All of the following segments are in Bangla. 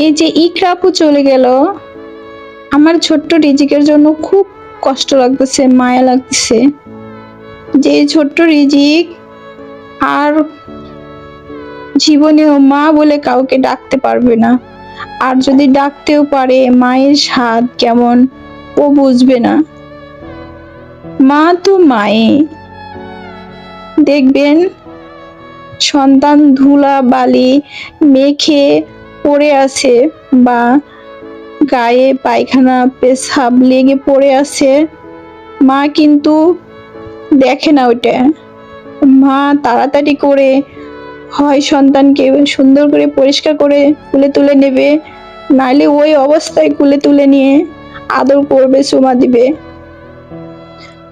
এই যে ইকরা আপু চলে গেল, আমার ছোট্ট রিজিকের জন্য খুব কষ্ট লাগতেছে, মায়া লাগতেছে। যে এই ছোট্ট রিজিক আর জীবনেও মা বলে কাউকে ডাকতে পারবে না। আর যদি ডাকতেও পারে, মায়ের স্বাদ কেমন ও বুঝবে না। মা তো মায়ে, দেখবেন সন্তান ধুলা বালি মেখে পড়ে আছে বা গায়ে পায়খানা পেশাব লেগে পড়ে আছে, মা কিন্তু দেখে না ওটা। মা তাড়াতাড়ি করে হয় সন্তানকে সুন্দর করে পরিষ্কার করে কুলে তুলে নেবে, নাইলে ওই অবস্থায় কুলে তুলে নিয়ে আদর করবে, চুমা দিবে।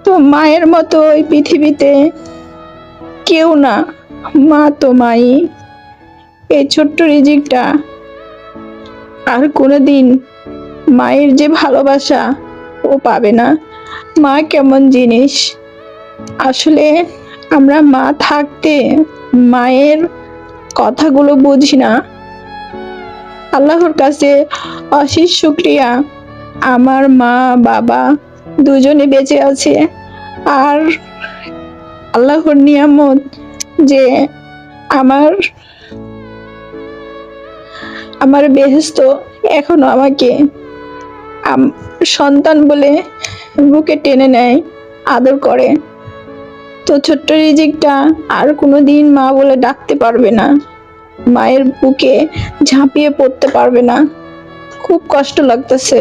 তো মায়ের মতো ওই পৃথিবীতে কেউ না, মা তো মাই। এই ছোট্ট রিজিকটা আর কোনোদিন মায়ের যে ভালোবাসা ও পাবে না। মা কেমন জিনিস, আসলে আমরা মা থাকতে মায়ের কথাগুলো বুঝি না। আল্লাহর কাছে অশেষ শুকরিয়া, আমার মা বাবা দুজনে বেঁচে আছে। আর আল্লাহর নিয়ামত যে আমার আমার বেহেশত এখনো আমাকে সন্তান বলে বুকে টেনে নেয়, আদর করে। তো ছোট্ট রিজিকটা আর কোনোদিন মা বলে ডাকতে পারবে না, মায়ের বুকে ঝাঁপিয়ে পড়তে পারবে না। খুব কষ্ট লাগতেছে।